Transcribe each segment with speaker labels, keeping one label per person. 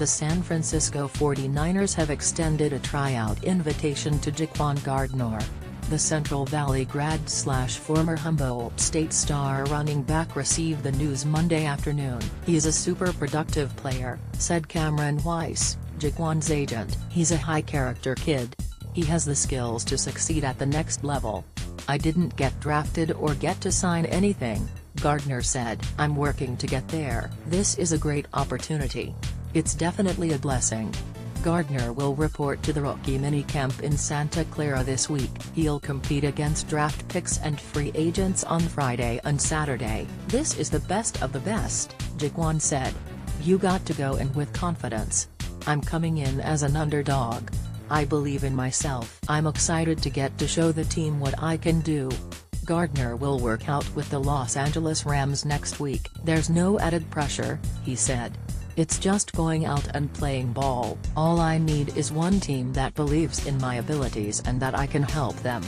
Speaker 1: The San Francisco 49ers have extended a tryout invitation to Ja'Quan Gardner. The Central Valley grad/former Humboldt State star running back received the news Monday afternoon. "He's a super productive player," said Cameron Weiss, Ja'Quan's agent. "He's a high-character kid. He has the skills to succeed at the next level. I didn't get drafted or get to sign anything," Gardner said. "I'm working to get there. This is a great opportunity. It's definitely a blessing." Gardner will report to the rookie minicamp in Santa Clara this week. He'll compete against draft picks and free agents on Friday and Saturday. "This is the best of the best," Ja'Quan said. "You got to go in with confidence. I'm coming in as an underdog. I believe in myself. I'm excited to get to show the team what I can do." Gardner will work out with the Los Angeles Rams next week. "There's no added pressure," he said. "It's just going out and playing ball. All I need is one team that believes in my abilities and that I can help them."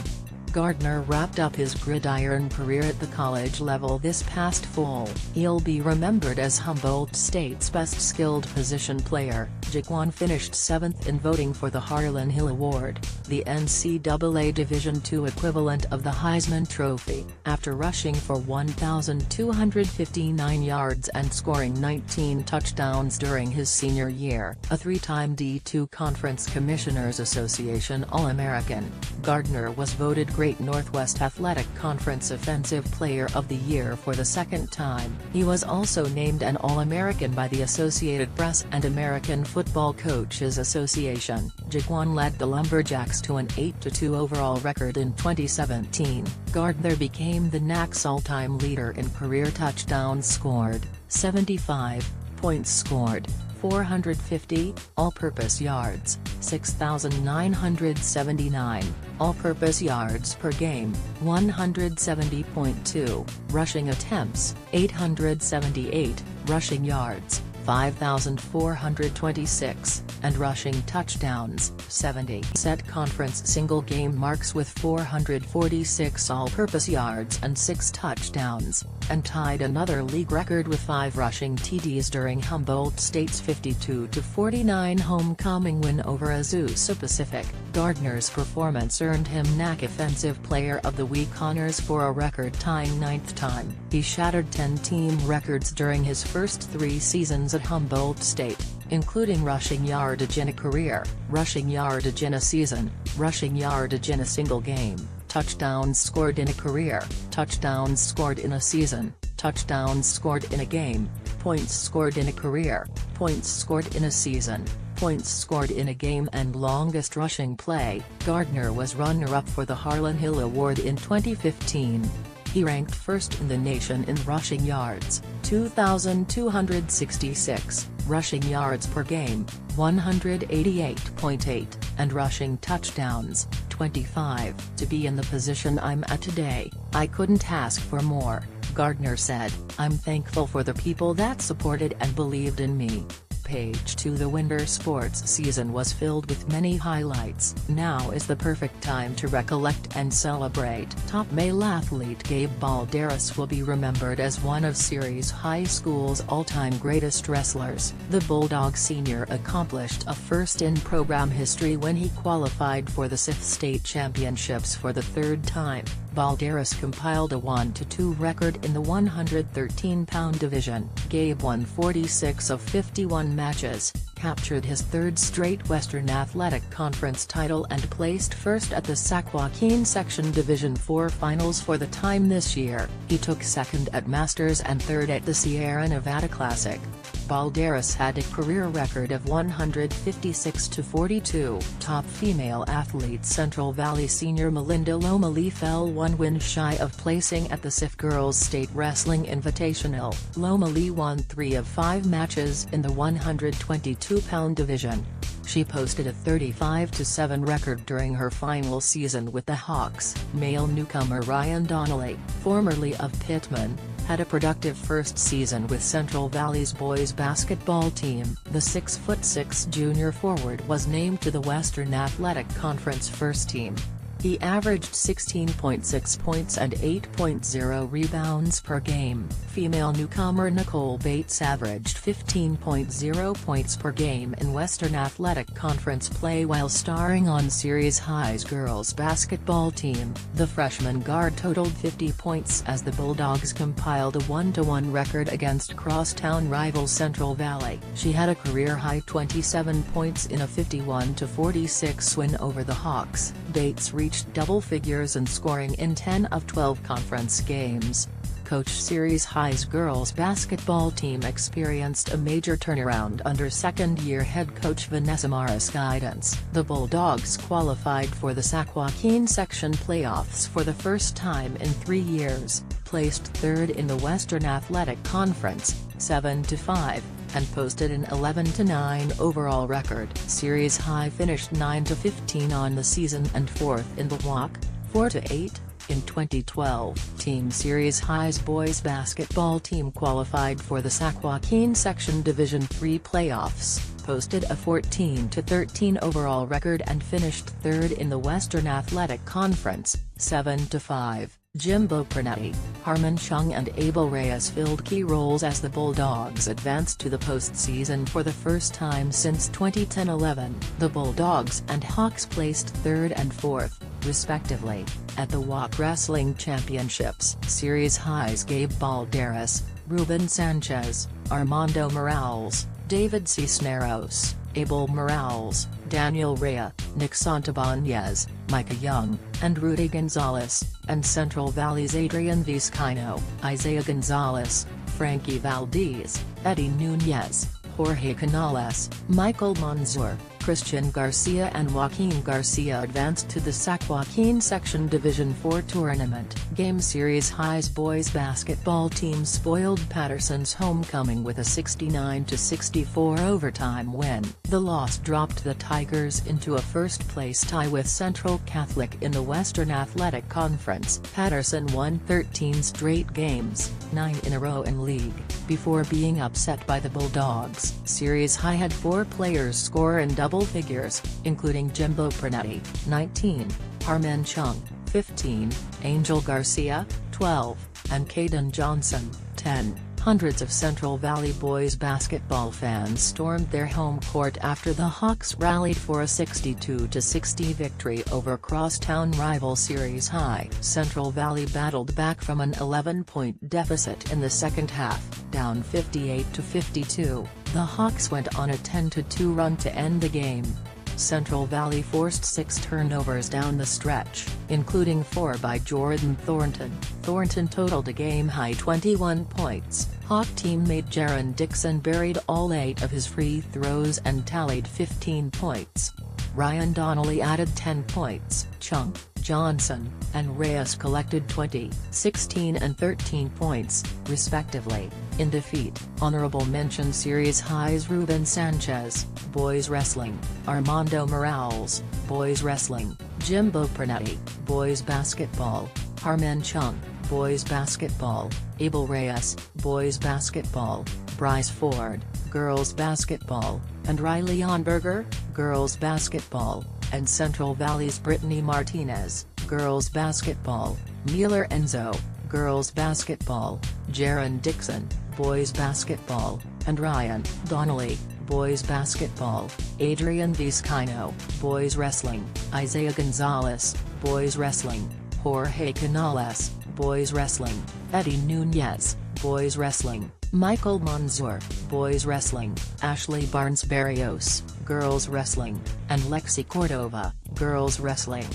Speaker 1: Gardner wrapped up his gridiron career at the college level this past fall. He'll be remembered as Humboldt State's best skilled position player. Ja'Quan finished 7th in voting for the Harlan Hill Award, the NCAA Division II equivalent of the Heisman Trophy, after rushing for 1,259 yards and scoring 19 touchdowns during his senior year. A three-time D2 Conference Commissioners Association All-American, Gardner was voted Great Northwest Athletic Conference Offensive Player of the Year for the second time. He was also named an All-American by the Associated Press and American Football Coaches Association. Ja'Quan led the Lumberjacks to an 8-2 overall record in 2017. Gardner became the NAC's all-time leader in career touchdowns scored, 75, points scored, 450, all-purpose yards, 6,979, all-purpose yards per game, 170.2, rushing attempts, 878, rushing yards, 5,426, and rushing touchdowns, 70. Set conference single-game marks with 446 all-purpose yards and 6 touchdowns, and tied another league record with 5 rushing TDs during Humboldt State's 52-49 homecoming win over Azusa Pacific. Gardner's performance earned him NAC Offensive Player of the Week honors for a record-tying 9th time. He shattered 10 team records during his first 3 seasons at Humboldt State, including rushing yardage in a career, rushing yardage in a season, rushing yardage in a single game, touchdowns scored in a career, touchdowns scored in a season, touchdowns scored in a game, points scored in a career, points scored in a season, points scored in a game and longest rushing play. Gardner was runner-up for the Harlan Hill Award in 2015. He ranked first in the nation in rushing yards, 2,266, rushing yards per game, 188.8, and rushing touchdowns, 25. "To be in the position I'm at today, I couldn't ask for more," Gardner said. "I'm thankful for the people that supported and believed in me." Page 2. The winter sports season was filled with many highlights. Now is the perfect time to recollect and celebrate. Top male athlete Gabe Balderas will be remembered as one of Ceres High School's all-time greatest wrestlers. The Bulldog senior accomplished a first in program history when he qualified for the SIF State Championships for the 3rd time. Balderas compiled a 1-2 record in the 113-pound division. Gabe won 46 of 51 matches, captured his 3rd straight Western Athletic Conference title and placed first at the San Joaquin Section Division IV Finals for the time this year. He took 2nd at Masters and 3rd at the Sierra Nevada Classic. Balderas had a career record of 156-42. Top female athlete Central Valley senior Melinda Lomalee fell 1 win shy of placing at the SIF Girls State Wrestling Invitational. Lomalee won 3 of 5 matches in the 122-pound division. She posted a 35-7 record during her final season with the Hawks. Male newcomer Ryan Donnelly, formerly of Pittman, had a productive first season with Central Valley's boys basketball team. The 6'6" junior forward was named to the Western Athletic Conference first team. He averaged 16.6 points and 8.0 rebounds per game. Female newcomer Nicole Bates averaged 15.0 points per game in Western Athletic Conference play while starring on Series High's girls basketball team. The freshman guard totaled 50 points as the Bulldogs compiled a 1-1 record against crosstown rival Central Valley. She had a career-high 27 points in a 51-46 win over the Hawks. Bates reached double figures in scoring in 10 of 12 conference games. Coach Series High's girls basketball team experienced a major turnaround under second-year head coach Vanessa Mara's guidance. The Bulldogs qualified for the Ja'Quan section playoffs for the first time in 3 years, placed third in the Western Athletic Conference, 7-5, and posted an 11-9 overall record. Series High finished 9-15 on the season and fourth in the WAC, 4-8. In 2012, Team Series High's boys basketball team qualified for the Ja'Quan Section Division III playoffs, posted a 14-13 overall record and finished third in the Western Athletic Conference, 7-5. Jimbo Pernetti, Harmon Chung and Abel Reyes filled key roles as the Bulldogs advanced to the postseason for the first time since 2010-11. The Bulldogs and Hawks placed third and fourth, respectively, at the WAC Wrestling Championships. Series High's Gabe Balderas, Ruben Sanchez, Armando Morales, David Cisneros, Abel Morales, Daniel Rea, Nick Santabanez, Micah Young, and Rudy Gonzalez, and Central Valley's Adrian Vizcaino, Isaiah Gonzalez, Frankie Valdez, Eddie Nunez, Jorge Canales, Michael Manzur, Christian Garcia and Joaquin Garcia advanced to the Ja'Quan Section Division IV tournament. Game Series High's boys basketball team spoiled Patterson's homecoming with a 69-64 overtime win. The loss dropped the Tigers into a first-place tie with Central Catholic in the Western Athletic Conference. Patterson won 13 straight games, 9 in a row in league, before being upset by the Bulldogs. Series High had 4 players score in double figures, including Jimbo Pernetti, 19, Harmon Chung, 15, Angel Garcia, 12, and Caden Johnson, 10. Hundreds of Central Valley boys basketball fans stormed their home court after the Hawks rallied for a 62-60 victory over crosstown rival Series High. Central Valley battled back from an 11-point deficit in the second half, down 58-52. The Hawks went on a 10-2 run to end the game. Central Valley forced 6 turnovers down the stretch, including 4 by Jordan Thornton. Thornton totaled a game-high 21 points. Hawk teammate Jaron Dixon buried all 8 of his free throws and tallied 15 points. Ryan Donnelly added 10 points. Chung, Johnson, and Reyes collected 20, 16 and 13 points, respectively. In defeat, honorable mention Series High's Ruben Sanchez, boys wrestling, Armando Morales, boys wrestling, Jimbo Pernetti, boys basketball, Harmon Chung, boys basketball, Abel Reyes, boys basketball, Bryce Ford, girls basketball, and Riley Onberger, girls basketball, and Central Valley's Brittany Martinez, girls basketball, Mueller Enzo, girls basketball, Jaron Dixon, boys basketball, and Ryan Donnelly, boys basketball, Adrian Vizcaino, boys wrestling, Isaiah Gonzalez, boys wrestling, Jorge Canales, boys wrestling, Eddie Nunez, boys wrestling, Michael Manzur, boys wrestling, Ashley Barnes-Barrios, girls wrestling, and Lexi Cordova, girls wrestling.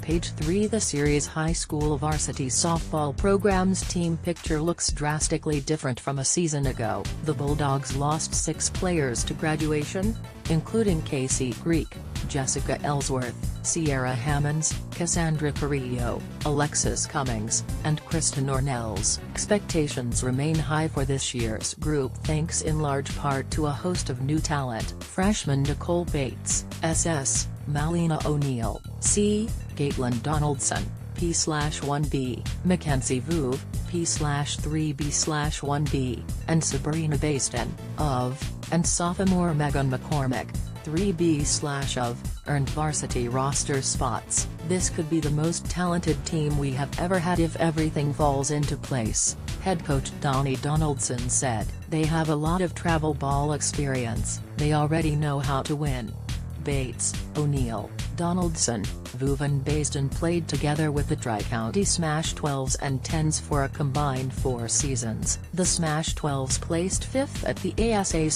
Speaker 1: Page 3. The Series High School varsity softball program's team picture looks drastically different from a season ago. The Bulldogs lost 6 players to graduation, including Casey Greek, Jessica Ellsworth, Sierra Hammonds, Cassandra Carrillo, Alexis Cummings, and Kristen Ornells. Expectations remain high for this year's group thanks in large part to a host of new talent. Freshman Nicole Bates, SS, Malina O'Neill, C, Caitlin Donaldson, P/1B, Mackenzie Vuve, P/3B/1B, and Sabrina Baston, of, and sophomore Megan McCormick, 3B/of, earned varsity roster spots. "This could be the most talented team we have ever had if everything falls into place," head coach Donnie Donaldson said. "They have a lot of travel ball experience, they already know how to win." Bates, O'Neill, Donaldson, Vuvan Basden played together with the Tri-County Smash 12s and 10s for a combined 4 seasons. The Smash 12s placed 5th at the ASA/U.S.A.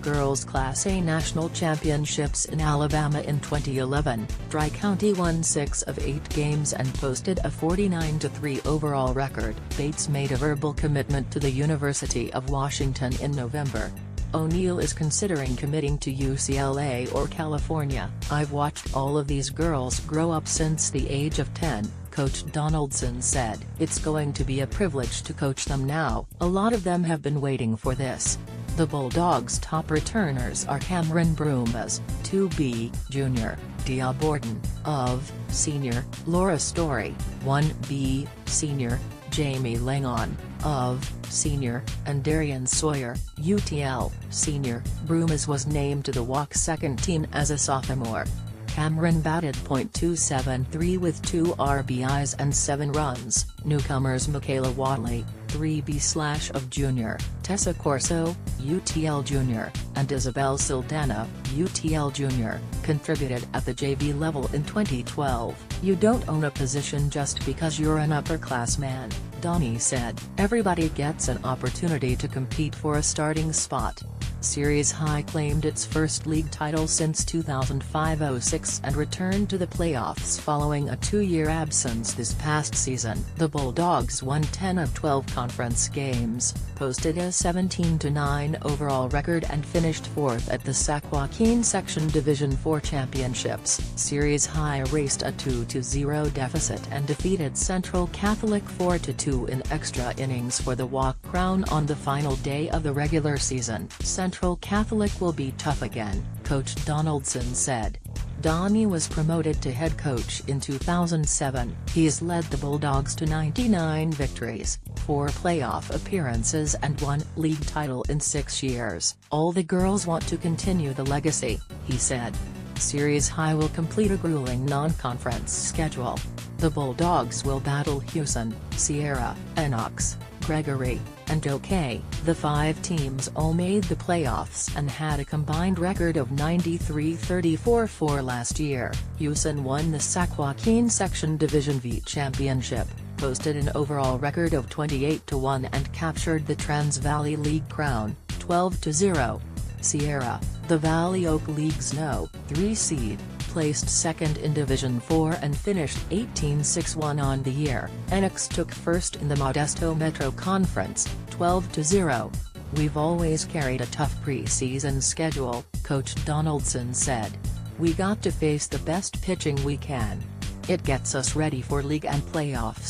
Speaker 1: Girls Class A National Championships in Alabama in 2011, Tri-County won 6 of 8 games and posted a 49-3 overall record. Bates made a verbal commitment to the University of Washington in November. O'Neill is considering committing to UCLA or California. "I've watched all of these girls grow up since the age of 10, Coach Donaldson said. "It's going to be a privilege to coach them now. A lot of them have been waiting for this." The Bulldogs' top returners are Cameron Brumas, 2B, Jr., Dia Borden, of, Senior, Laura Story, 1B, Senior, Jamie Langon, of, Senior, and Darian Sawyer, UTL, Senior. Brumas was named to the Walk second team as a sophomore. Cameron batted .273 with 2 RBIs and 7 runs. Newcomers Michaela Watley, 3B/of Jr., Tessa Corso, UTL Jr., and Isabel Sildana, UTL Jr., contributed at the JV level in 2012. "You don't own a position just because you're an upperclassman," Donnie said. "Everybody gets an opportunity to compete for a starting spot." Series High claimed its first league title since 2005-06 and returned to the playoffs following a 2-year absence this past season. The Bulldogs won 10 of 12 conference games, posted a 17-9 overall record and finished 4th at the Ja'Quan Section Division IV Championships. Series High raced a 2-0 deficit and defeated Central Catholic 4-2 in extra innings for the Walk crown on the final day of the regular season. "Central Catholic will be tough again," Coach Donaldson said. Donnie was promoted to head coach in 2007. He's led the Bulldogs to 99 victories, 4 playoff appearances and 1 league title in 6 years. "All the girls want to continue the legacy," he said. Series High will complete a grueling non-conference schedule. The Bulldogs will battle Houston, Sierra, Enox, Gregory, and OK. The 5 teams all made the playoffs and had a combined record of 93-34-4 last year. Houston won the Ja'Quan Section Division V Championship, posted an overall record of 28-1 and captured the Trans-Valley League crown, 12-0. Sierra, the Valley Oak League's No. 3 seed, placed second in Division 4 and finished 18-6-1 on the year. Enox took first in the Modesto Metro Conference, 12-0. "We've always carried a tough preseason schedule," Coach Donaldson said. "We got to face the best pitching we can. It gets us ready for league and playoffs."